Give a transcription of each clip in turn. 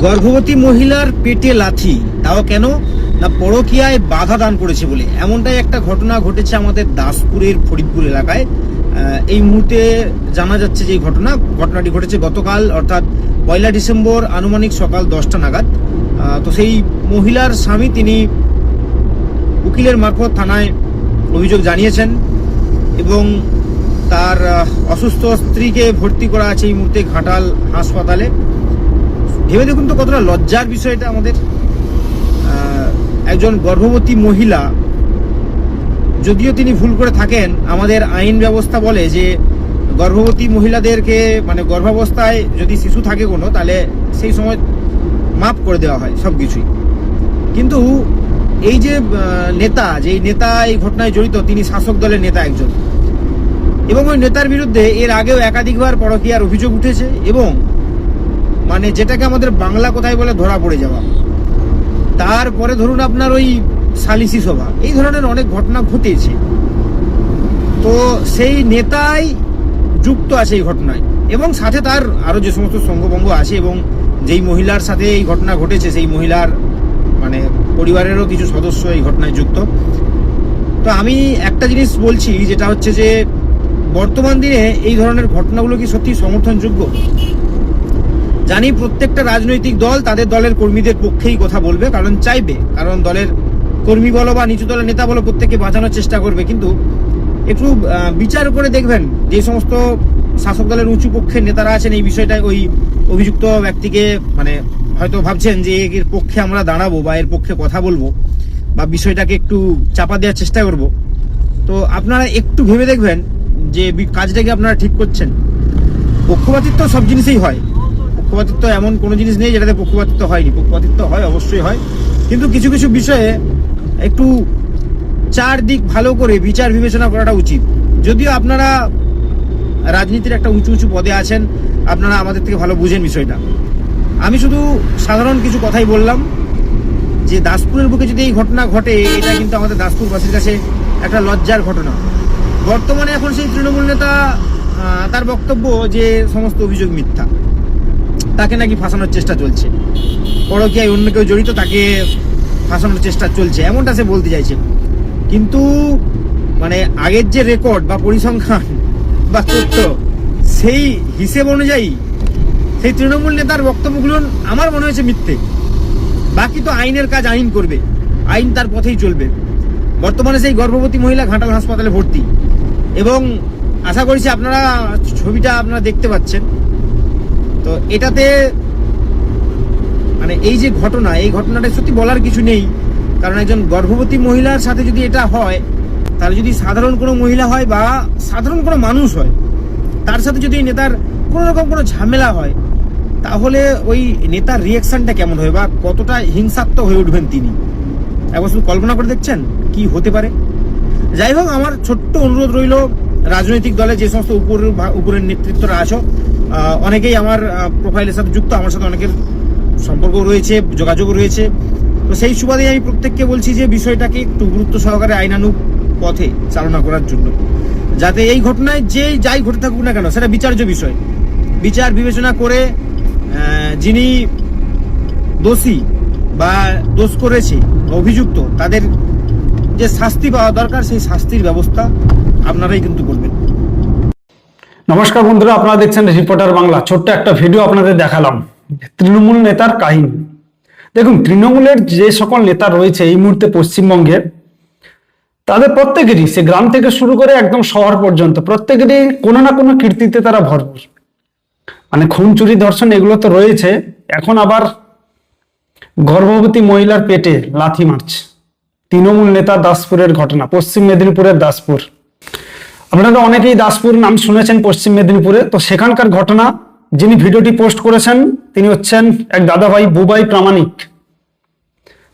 গর্ভবতী মহিলার পেটে লাথি, তাও কেন না পরকীয়ায় বাধা দান করেছে বলে। এমনটাই একটা ঘটনা ঘটেছে আমাদের দাসপুরের ফরিদপুর এলাকায়। এই মুহূর্তে জানা যাচ্ছে যে ঘটনাটি ঘটেছে গতকাল, অর্থাৎ 1 ডিসেম্বর আনুমানিক সকাল 10টা নাগাদ। তো সেই মহিলার স্বামী তিনি উকিলের মারফত থানায় অভিযোগ জানিয়েছেন এবং তার অসুস্থ স্ত্রীকে ভর্তি করা আছে এই মুহূর্তে ঘাটাল হাসপাতালে। ভেবে দেখুন তো কতটা লজ্জার বিষয়টা আমাদের। একজন গর্ভবতী মহিলা, যদিও তিনি ভুল করে থাকেন, আমাদের আইন ব্যবস্থা বলে যে গর্ভবতী মহিলাদেরকে মানে গর্ভাবস্থায় যদি শিশু থাকে কোনো, তাহলে সেই সময় মাফ করে দেওয়া হয় সব কিছুই। কিন্তু এই যে নেতা এই ঘটনায় জড়িত, তিনি শাসক দলের নেতা একজন, এবং ওই নেতার বিরুদ্ধে এর আগেও একাধিকবার পরকীয়ার অভিযোগ উঠেছে এবং মানে যেটাকে আমাদের বাংলা কথায় বলে ধরা পড়ে যাওয়া। তারপরে ধরুন আপনার ওই সালিসি সভা, এই ধরনের অনেক ঘটনা ঘটেছে। তো সেই নেতাই যুক্ত আছে এই ঘটনায় এবং সাথে তার আরো যে সমস্ত সঙ্গবঙ্গ আছে, এবং যেই মহিলার সাথে এই ঘটনা ঘটেছে সেই মহিলার মানে পরিবারেরও কিছু সদস্য এই ঘটনায় যুক্ত। তো আমি একটা জিনিস বলছি, যেটা হচ্ছে যে বর্তমান দিনে এই ধরনের ঘটনাগুলো কি সত্যি সমর্থনযোগ্য? জানি প্রত্যেকটা রাজনৈতিক দল তাদের দলের কর্মীদের পক্ষেই কথা বলবে, কারণ চাইবে, কারণ দলের কর্মী বলো বা নিচু দলের নেতা বলো, প্রত্যেকে বাঁচানোর চেষ্টা করবে। কিন্তু একটু বিচার করে দেখবেন যে সমস্ত শাসক দলের উঁচু পক্ষের নেতারা আছেন, এই বিষয়টায় ওই অভিযুক্ত ব্যক্তিকে মানে হয়তো ভাবছেন যে এর পক্ষে আমরা দাঁড়াবো বা এর পক্ষে কথা বলবো বা বিষয়টাকে একটু চাপা দেওয়ার চেষ্টা করব। তো আপনারা একটু ভেবে দেখবেন যে কাজটাকে আপনারা ঠিক করছেন। পক্ষপাতিত্ব সব জিনিসেই হয়, পক্ষপাতিত্ব এমন কোনো জিনিস নেই যেটাতে পক্ষপাতিত্ব হয়নি, পক্ষপাতিত্ব হয়, অবশ্যই হয়। কিন্তু কিছু কিছু বিষয়ে একটু চারদিক ভালো করে বিচার বিবেচনা করাটা উচিত। যদিও আপনারা রাজনীতির একটা উঁচু উঁচু পদে আছেন, আপনারা আমাদের থেকে ভালো বুঝেন বিষয়টা। আমি শুধু সাধারণ কিছু কথাই বললাম যে দাসপুরের বুকে যদি এই ঘটনা ঘটে, এটা কিন্তু আমাদের দাসপুরবাসীর কাছে একটা লজ্জার ঘটনা। বর্তমানে এখন সেই তৃণমূল নেতা তার বক্তব্য যে সমস্ত অভিযোগ মিথ্যা, তাকে নাকি ফাঁসানোর চেষ্টা চলছে, পরকীয়ায় অন্য কেউ জড়িত, তাকে ফাঁসানোর চেষ্টা চলছে, এমনটা সে বলতে চাইছে। কিন্তু মানে আগের যে রেকর্ড বা পরিসংখ্যান বা তথ্য, সেই হিসেব অনুযায়ী সেই তৃণমূল নেতার বক্তব্যগুলো আমার মনে হয়েছে মিথ্যে। বাকি তো আইনের কাজ আইন করবে, আইন তার পথেই চলবে। বর্তমানে সেই গর্ভবতী মহিলা ঘাটাল হাসপাতালে ভর্তি, এবং আশা করছি আপনারা ছবিটা আপনারা দেখতে পাচ্ছেন। তো এটাতে মানে এই যে ঘটনা, এই ঘটনাটা সত্যি বলার কিছু নেই, কারণ একজন গর্ভবতী মহিলার সাথে যদি এটা হয়, তাহলে যদি সাধারণ কোনো মহিলা হয় বা সাধারণ কোনো মানুষ হয়, তার সাথে যদি নেতার কোনো রকম কোনো ঝামেলা হয়, তাহলে ওই নেতার রিয়াকশনটা কেমন হবে বা কতটা হিংসাত্মক হয়ে উঠবেন তিনি, একবার শুধু কল্পনা করে দেখছেন কি হতে পারে। যাই হোক, আমার ছোট্ট অনুরোধ রইল, রাজনৈতিক দলে যে সমস্ত উপরের নেতৃত্বরা আছো, অনেকেই আমার প্রোফাইলের সাথে যুক্ত, আমার সাথে অনেকের সম্পর্ক রয়েছে, যোগাযোগ রয়েছে। তো সেই সুবাদে আমি প্রত্যেককে বলছি যে বিষয়টাকে একটু গুরুত্ব সহকারে আইনানুগ পথে চালনা করার জন্য, যাতে এই ঘটনায় যে যাই ঘটে থাকুক না কেন সেটা বিচার্য বিষয়, বিচার বিবেচনা করে যিনি দোষী বা দোষ করেছে অভিযুক্ত, তাদের যে শাস্তি পাওয়া দরকার সেই শাস্তির ব্যবস্থা আপনারাই কিন্তু করবেন। নমস্কার বন্ধুরা, আপনারা দেখছেন রিপোর্টার বাংলা। ছোট্ট একটা ভিডিও আপনাদের দেখালাম তৃণমূল নেতার কাহিনী। দেখুন, তৃণমূলের যে সকল নেতা রয়েছে এই মুহূর্তে পশ্চিমবঙ্গের, তাদের প্রত্যেকেরই, সে গ্রাম থেকে শুরু করে একদম শহর পর্যন্ত, প্রত্যেকেরই কোনো না কোনো কীর্তিতে তারা ভরপুর। মানে খুন, চুরি, ধর্ষণ এগুলো তো রয়েছে, এখন আবার গর্ভবতী মহিলার পেটে লাথি মারছে। তৃণমূল নেতা দাসপুরের ঘটনা, পশ্চিম মেদিনীপুরের দাসপুর। আপনারা অনেকেই দাসপুর নাম শুনেছেন পশ্চিম মেদিনীপুরে। তো সেখানকার ঘটনা, যিনি ভিডিওটি পোস্ট করেছেন তিনি হচ্ছেন এক দাদাভাই, বুবাই প্রামাণিক।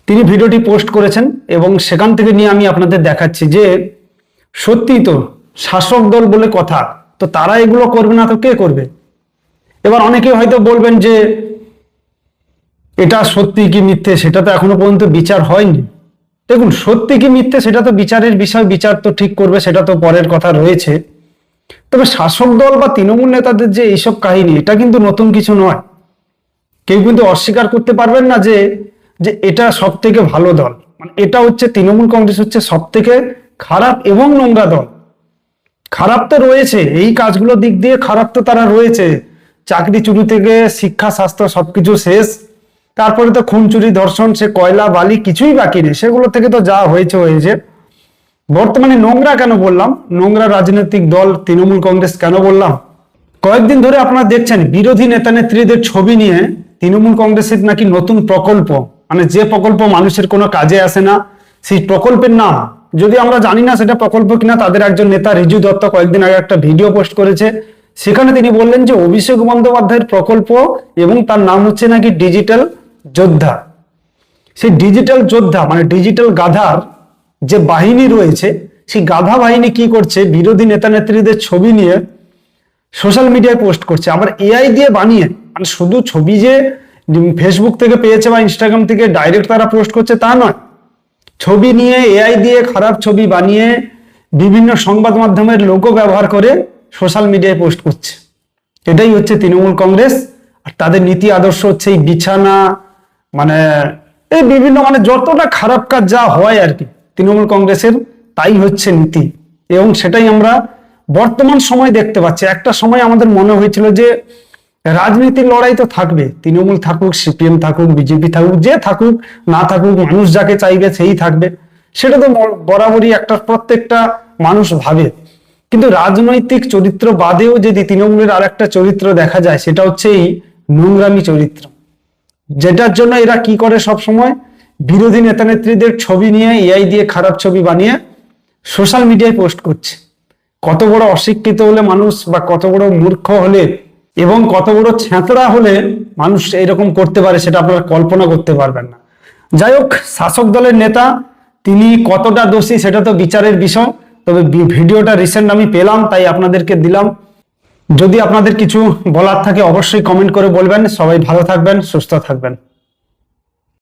তিনি ভিডিওটি পোস্ট করেছেন এবং সেখান থেকে নিয়ে আমি আপনাদের দেখাচ্ছি যে সত্যি তো শাসক দল বলে কথা, তো তারা এগুলো করবে না তো কে করবে? এবার অনেকে হয়তো বলবেন যে এটা সত্যি কি মিথ্যে, সেটা তো এখনো পর্যন্ত বিচার হয়নি। দেখুন, সত্যি কি মিথ্যে সেটা তো বিচারের বিষয়, বিচার তো ঠিক করবে, সেটা তো পরের কথা রয়েছে। তবে শাসক দল বা তৃণমূল নেতাদের যে এইসব কাহিনী, এটা কিন্তু নতুন কিছু নয়। কেউ কিন্তু অস্বীকার করতে পারবেন না যে যে এটা সব থেকে ভালো দল। মানে এটা হচ্ছে তৃণমূল কংগ্রেস হচ্ছে সব থেকে খারাপ এবং নোংরা দল। খারাপ তো রয়েছে, এই কাজগুলো দিক দিয়ে খারাপ তো তারা রয়েছে, চাকরি চুরি থেকে শিক্ষা স্বাস্থ্য সবকিছু শেষ, তারপরে তো খুন চুরি ধর্ষণ, সে কয়লা বালি কিছুই বাকি নেই, সেগুলো থেকে তো যা হয়েছে হয়েছে। বর্তমানে নোংরা কেন বললাম, নোংরা রাজনৈতিক দল তৃণমূল কংগ্রেস কেন বললাম, কয়েকদিন ধরে আপনারা দেখছেন বিরোধী নেতা নেত্রীদের ছবি নিয়ে তৃণমূল কংগ্রেসের নাকি নতুন প্রকল্প, মানে যে প্রকল্প মানুষের কোনো কাজে আসে না, সেই প্রকল্পের নাম যদি আমরা জানি না সেটা প্রকল্প কিনা, তাদের একজন নেতা রিজু দত্ত কয়েকদিন আগে একটা ভিডিও পোস্ট করেছে, সেখানে তিনি বললেন যে অভিষেক বন্দ্যোপাধ্যায়ের প্রকল্প এবং তার নাম হচ্ছে নাকি ডিজিটাল যোদ্ধা। সেই ডিজিটাল যোদ্ধা মানে ডিজিটাল গাধার যে বাহিনী রয়েছে, সেই গাধা বাহিনী কি করছে, বিরোধী নেতা নেত্রীদের ছবি নিয়ে সোশ্যাল মিডিয়ায় পোস্ট করছে, আবার এআই দিয়ে বানিয়ে, মানে শুধু ছবি যে ফেসবুক থেকে পেয়েছে বা ইনস্টাগ্রাম থেকে ডাইরেক্ট তারা পোস্ট করছে তা নয়, ছবি নিয়ে এআই দিয়ে খারাপ ছবি বানিয়ে বিভিন্ন সংবাদ মাধ্যমের লোগো ব্যবহার করে সোশ্যাল মিডিয়ায় পোস্ট করছে। এটাই হচ্ছে তৃণমূল কংগ্রেস। আর তাদের নীতি আদর্শ হচ্ছে এই বিছানা, মানে এই বিভিন্ন মানে যতটা খারাপ কাজ যা হয় আর কি তৃণমূল কংগ্রেসের তাই হচ্ছে নীতি, এবং সেটাই আমরা বর্তমান সময় দেখতে পাচ্ছি। একটা সময় আমাদের মনে হয়েছিল যে রাজনীতির লড়াই তো থাকবে, তৃণমূল থাকুক, সিপিএম থাকুক, বিজেপি থাকুক, যে থাকুক না থাকুক, মানুষ যাকে চাইবে সেই থাকবে, সেটা তো বরাবরই একটা প্রত্যেকটা মানুষ ভাবে। কিন্তু রাজনৈতিক চরিত্র বাদেও যদি তৃণমূলের আর একটা চরিত্র দেখা যায়, সেটা হচ্ছে এই নোংরামি চরিত্র, যেটার জন্য এরা কি করে সব সময় বিরোধী নেতা নেত্রীদের ছবি নিয়ে এআই দিয়ে খারাপ ছবি বানিয়ে সোশ্যাল মিডিয়ায় পোস্ট করছে। কত বড় অশিক্ষিত হলে মানুষ, বা কত বড় মূর্খ হলে এবং কত বড় ছ্যাঁচড়া হলে মানুষ এরকম করতে পারে সেটা আপনারা কল্পনা করতে পারবেন না। যাই হোক, শাসক দলের নেতা তিনি কতটা দোষী সেটা তো বিচারের বিষয়, তবে ভিডিওটা রিসেন্ট আমি পেলাম তাই আপনাদেরকে দিলাম। যদি আপনাদের কিছু বলার থাকে অবশ্যই কমেন্ট করে বলবেন। সবাই ভালো থাকবেন, সুস্থ থাকবেন।